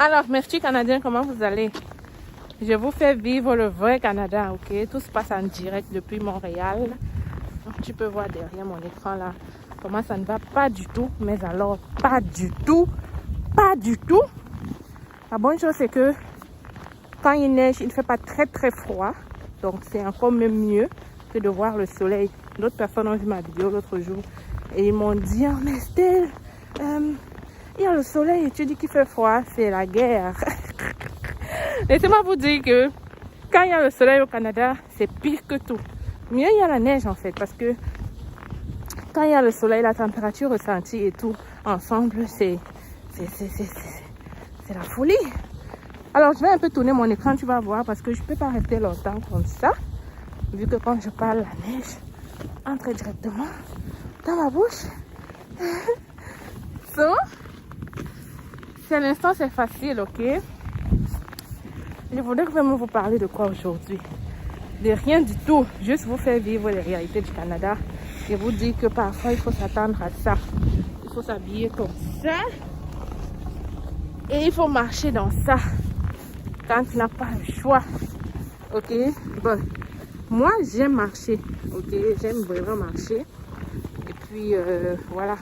Alors, merci Canadiens, comment vous allez? Je vous fais vivre le vrai Canada, ok? Tout se passe en direct depuis Montréal. Donc, tu peux voir derrière mon écran là comment ça ne va pas du tout. Mais alors, pas du tout. Pas du tout. La bonne chose, c'est que quand il neige, il ne fait pas très très froid. Donc, c'est encore même mieux que de voir le soleil. D'autres personnes ont vu ma vidéo l'autre jour et ils m'ont dit, oh, mais Estelle, il y a le soleil et tu dis qu'il fait froid, c'est la guerre. Laissez-moi vous dire que quand il y a le soleil au Canada, c'est pire que tout. Mieux il y a la neige en fait, parce que quand il y a le soleil, la température ressentie et tout ensemble, c'est la folie. Alors je vais un peu tourner mon écran, tu vas voir, parce que je ne peux pas rester longtemps comme ça, vu que quand je parle, la neige entre directement dans ma bouche. So, si à l'instant c'est facile, ok? Je voudrais vraiment vous parler de quoi aujourd'hui? De rien du tout, juste vous faire vivre les réalités du Canada et vous dire que parfois il faut s'attendre à ça. Il faut s'habiller comme ça et il faut marcher dans ça quand tu n'as pas le choix. Ok? Bon, moi j'aime marcher, ok? J'aime vraiment marcher. Et puis voilà,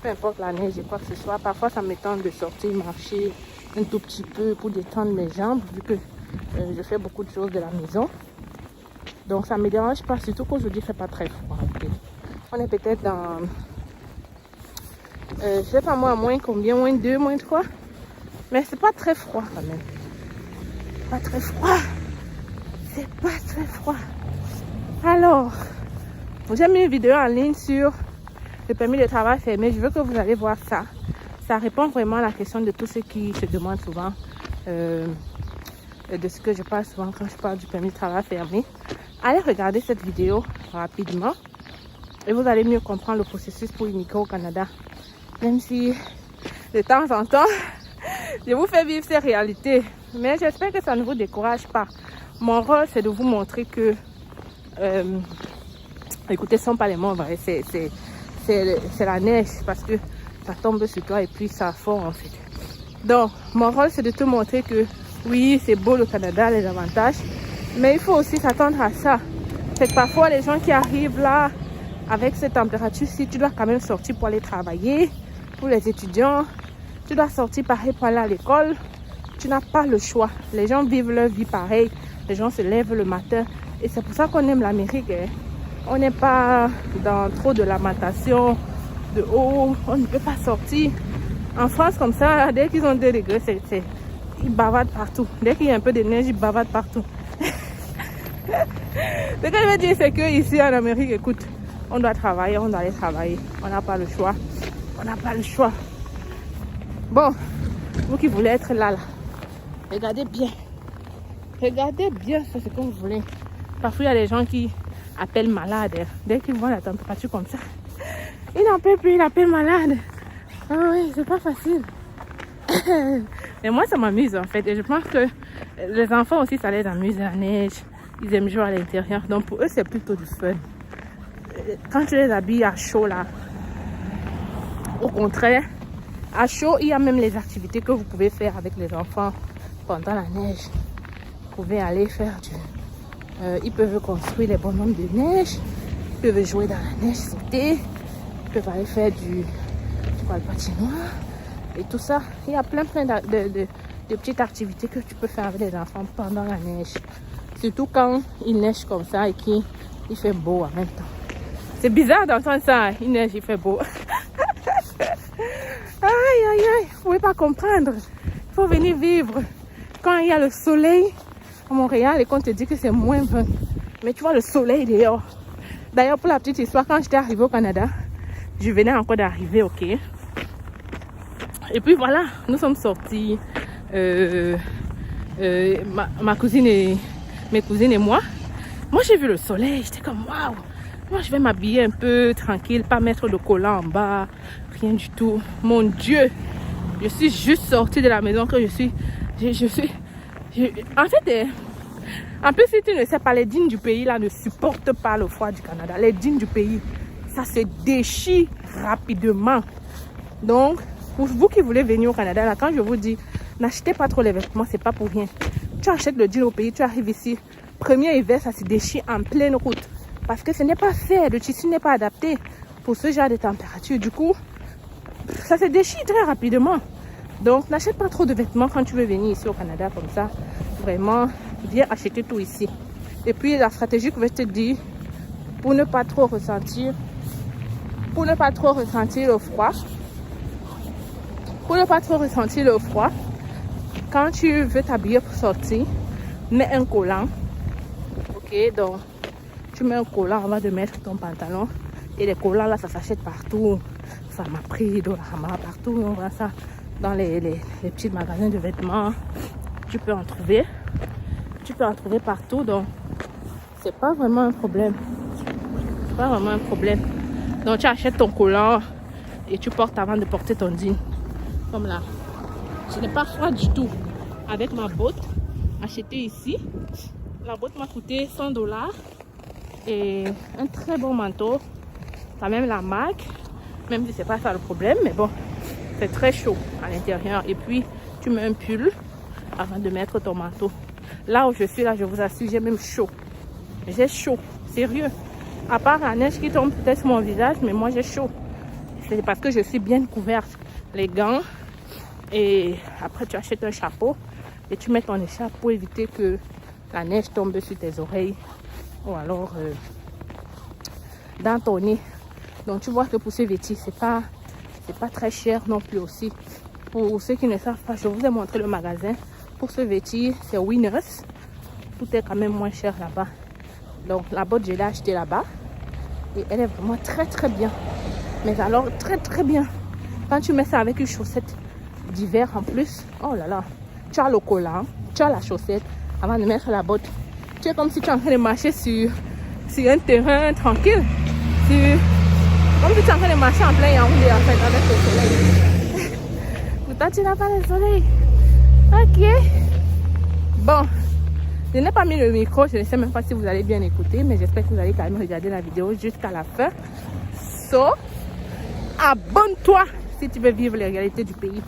peu importe la neige et quoi que ce soit, parfois ça me tente de sortir marcher un tout petit peu pour détendre mes jambes, vu que je fais beaucoup de choses de la maison. Donc ça ne me dérange pas, surtout qu'aujourd'hui il ne fait pas très froid. Okay. On est peut-être dans, je sais pas moi, moins combien, moins 2, moins 3. Mais c'est pas très froid quand même. Pas très froid. C'est pas très froid. Alors, j'ai mis une vidéo en ligne sur le permis de travail fermé. Je veux que vous allez voir ça. Ça répond vraiment à la question de tous ceux qui se demandent souvent de ce que je parle souvent quand je parle du permis de travail fermé. Allez regarder cette vidéo rapidement et vous allez mieux comprendre le processus pour immigrer au Canada. Même si de temps en temps, je vous fais vivre ces réalités. Mais j'espère que ça ne vous décourage pas. Mon rôle, c'est de vous montrer que... écoutez, ce ne sont pas les mots, c'est la neige parce que ça tombe sur toi et puis ça fond en fait. Donc, mon rôle, c'est de te montrer que oui, c'est beau le Canada, les avantages. Mais il faut aussi s'attendre à ça. C'est que parfois, les gens qui arrivent là, avec cette température-ci, tu dois quand même sortir pour aller travailler. Pour les étudiants, tu dois sortir pareil pour aller à l'école. Tu n'as pas le choix. Les gens vivent leur vie pareil. Les gens se lèvent le matin. Et c'est pour ça qu'on aime l'Amérique. Hein. On n'est pas dans trop de lamentation, de oh, on ne peut pas sortir. En France, comme ça, dès qu'ils ont 2 degrés, ils bavardent partout. Dès qu'il y a un peu de neige, ils bavardent partout. Ce que je veux dire, c'est qu'ici en Amérique, écoute, on doit travailler, on doit aller travailler. On n'a pas le choix. On n'a pas le choix. Bon, vous qui voulez être là, regardez bien. Regardez bien ce que vous voulez. Parfois, il y a des gens qui appellent malades. Dès qu'ils voient la température comme ça, ils n'en peuvent plus, ils appellent malade. Ah oui, c'est pas facile. Mais moi, ça m'amuse en fait. Et je pense que les enfants aussi, ça les amuse, la neige. Ils aiment jouer à l'intérieur. Donc pour eux, c'est plutôt du fun. Quand tu les habilles à chaud là, au contraire, à chaud, il y a même les activités que vous pouvez faire avec les enfants pendant la neige. Vous pouvez aller faire du... ils peuvent construire les bonhommes de neige. Ils peuvent jouer dans la neige, sauter. Ils peuvent aller faire du patinoire. Et tout ça. Il y a plein de petites activités que tu peux faire avec les enfants pendant la neige. Surtout quand il neige comme ça et qu'il fait beau en même temps. C'est bizarre d'entendre ça, hein? Il neige, il fait beau. Aïe, aïe, aïe, vous ne pouvez pas comprendre. Il faut venir vivre. Quand il y a le soleil à Montréal et qu'on te dit que c'est moins 20. Mais tu vois le soleil dehors. D'ailleurs, pour la petite histoire, quand j'étais arrivée au Canada, je venais encore d'arriver, ok. Et puis voilà, nous sommes sortis. Ma cousine et mes cousines et moi. Moi, j'ai vu le soleil. J'étais comme, waouh. Moi, je vais m'habiller un peu tranquille, pas mettre de collant en bas, rien du tout. Mon Dieu, je suis juste sortie de la maison que je suis. En fait, en plus, si tu ne sais pas, les dînes du pays là ne supportent pas le froid du Canada. Les dînes du pays, ça se déchire rapidement. Donc, pour vous qui voulez venir au Canada, là, quand je vous dis n'achetez pas trop les vêtements, c'est pas pour rien. Tu achètes le jean au pays, tu arrives ici, premier hiver, ça se déchire en pleine route. Parce que ce n'est pas fait, le tissu n'est pas adapté pour ce genre de température. Du coup, ça se déchire très rapidement. Donc, n'achète pas trop de vêtements quand tu veux venir ici au Canada comme ça. Vraiment, viens acheter tout ici. Et puis, la stratégie que je vais te dire, pour ne pas trop ressentir le froid. Pour ne pas trop ressentir le froid, quand tu veux t'habiller pour sortir, mets un collant. Ok, donc tu mets un collant avant de mettre ton pantalon. Et les collants là, ça s'achète partout. Ça m'a pris de la Hama partout. On voit ça dans les petits magasins de vêtements. Tu peux en trouver. Tu peux en trouver partout. Donc, c'est pas vraiment un problème. C'est pas vraiment un problème. Donc, tu achètes ton collant et tu portes avant de porter ton jean. Comme là. Je n'ai pas froid du tout. Avec ma botte achetée ici. La botte m'a coûté $100. Et un très bon manteau. Quand même la marque. Même si c'est pas ça le problème. Mais bon, c'est très chaud à l'intérieur. Et puis, tu mets un pull avant de mettre ton manteau. Là où je suis, là, je vous assure, j'ai même chaud. J'ai chaud. Sérieux. À part la neige qui tombe peut-être sur mon visage, mais moi j'ai chaud. C'est parce que je suis bien couverte. Les gants. Et après, tu achètes un chapeau et tu mets ton écharpe pour éviter que la neige tombe sur tes oreilles ou alors dans ton nez. Donc, tu vois que pour se vêtir, c'est pas très cher non plus aussi. Pour ceux qui ne savent pas, je vous ai montré le magasin. Pour se vêtir, c'est Winners. Tout est quand même moins cher là-bas. Donc, la botte, je l'ai achetée là-bas. Et elle est vraiment très, très bien. Mais alors, très, très bien. Quand tu mets ça avec une chaussette d'hiver en plus, oh là là, tu as le collant, tu as la chaussette avant de mettre la botte. Tu es comme si tu es en train de marcher sur un terrain tranquille. Comme si tu es en train de marcher en plein Yaoundé en fait avec le soleil. Pourtant, tu n'as pas le soleil. Ok. Bon, je n'ai pas mis le micro, je ne sais même pas si vous allez bien écouter, mais j'espère que vous allez quand même regarder la vidéo jusqu'à la fin. So, abonne-toi si tu veux vivre les réalités du pays.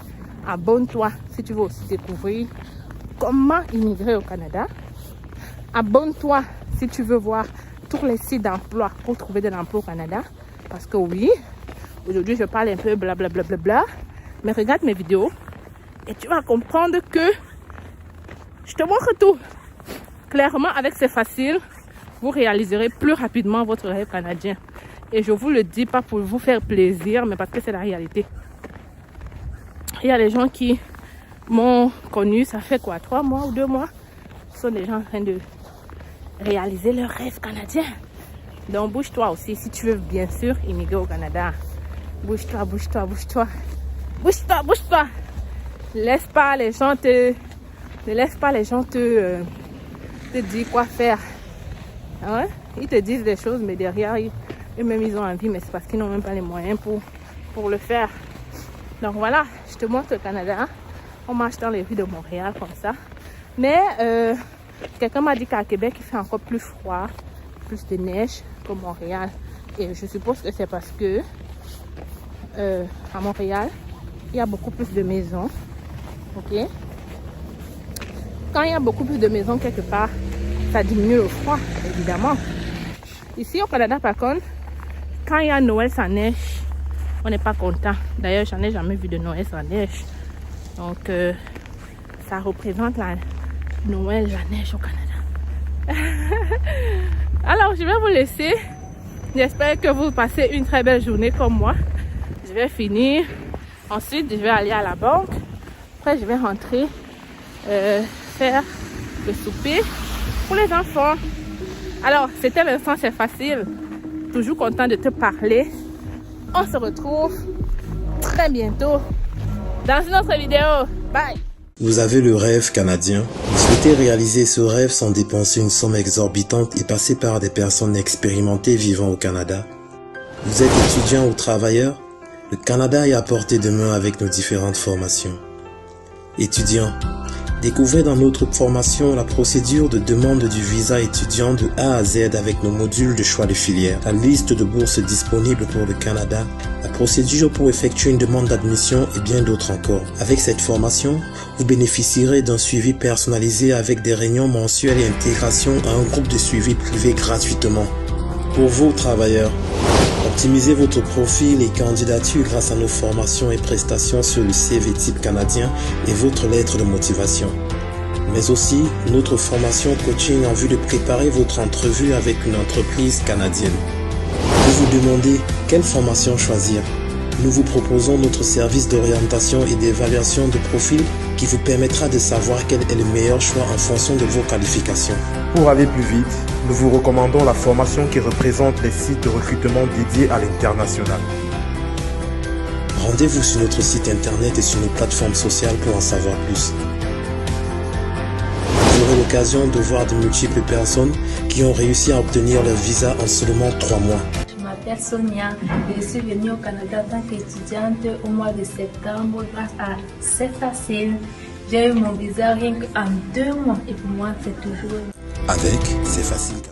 Abonne-toi si tu veux aussi découvrir comment immigrer au Canada. Abonne-toi si tu veux voir tous les sites d'emploi pour trouver de l'emploi au Canada. Parce que oui, aujourd'hui je parle un peu blablabla, mais regarde mes vidéos et tu vas comprendre que je te montre tout. Clairement, avec C'est Facile, vous réaliserez plus rapidement votre rêve canadien. Et je vous le dis pas pour vous faire plaisir, mais parce que c'est la réalité. Il y a des gens qui m'ont connu, ça fait quoi, 3 mois ou 2 mois. Ce sont des gens en train de réaliser leur rêve canadien. Donc bouge-toi aussi si tu veux bien sûr immigrer au Canada. Bouge-toi, bouge-toi, bouge-toi. Bouge-toi, bouge-toi. Ne laisse pas les gens te dire quoi faire. Hein? Ils te disent des choses, mais derrière, eux-mêmes, ils ont envie, mais c'est parce qu'ils n'ont même pas les moyens pour le faire. Donc voilà, je te montre le Canada. On marche dans les rues de Montréal comme ça. Mais quelqu'un m'a dit qu'à Québec, il fait encore plus froid, plus de neige que Montréal. Et je suppose que c'est parce que à Montréal, il y a beaucoup plus de maisons. Ok? Quand il y a beaucoup plus de maisons quelque part, ça diminue le froid, évidemment. Ici au Canada, par contre, quand il y a Noël sans neige, on n'est pas content. D'ailleurs, j'en ai jamais vu de Noël sans neige. Donc, ça représente la Noël, la neige au Canada. Alors, je vais vous laisser. J'espère que vous passez une très belle journée comme moi. Je vais finir. Ensuite, je vais aller à la banque. Après, je vais rentrer faire le souper pour les enfants. Alors, c'était l'instant C'est Facile. Toujours content de te parler. On se retrouve très bientôt dans une autre vidéo. Bye! Vous avez le rêve canadien. Vous souhaitez réaliser ce rêve sans dépenser une somme exorbitante et passer par des personnes expérimentées vivant au Canada. Vous êtes étudiant ou travailleur? Le Canada est à portée de main avec nos différentes formations. Étudiants, Découvrez dans notre formation la procédure de demande du visa étudiant de A à Z avec nos modules de choix de filière, la liste de bourses disponibles pour le Canada, la procédure pour effectuer une demande d'admission et bien d'autres encore. Avec cette formation, vous bénéficierez d'un suivi personnalisé avec des réunions mensuelles et intégration à un groupe de suivi privé gratuitement. Pour vous, travailleurs, optimisez votre profil et candidature grâce à nos formations et prestations sur le CV type canadien et votre lettre de motivation. Mais aussi notre formation coaching en vue de préparer votre entrevue avec une entreprise canadienne. Vous vous demandez quelle formation choisir? Nous vous proposons notre service d'orientation et d'évaluation de profil qui vous permettra de savoir quel est le meilleur choix en fonction de vos qualifications. Pour aller plus vite, nous vous recommandons la formation qui représente les sites de recrutement dédiés à l'international. Rendez-vous sur notre site internet et sur nos plateformes sociales pour en savoir plus. Vous aurez l'occasion de voir de multiples personnes qui ont réussi à obtenir leur visa en seulement 3 mois. Je m'appelle Sonia et je suis venue au Canada en tant qu'étudiante au mois de septembre grâce à C'est Facile. J'ai eu mon visa rien qu'en 2 mois et pour moi c'est toujours... Avec C'est Facile.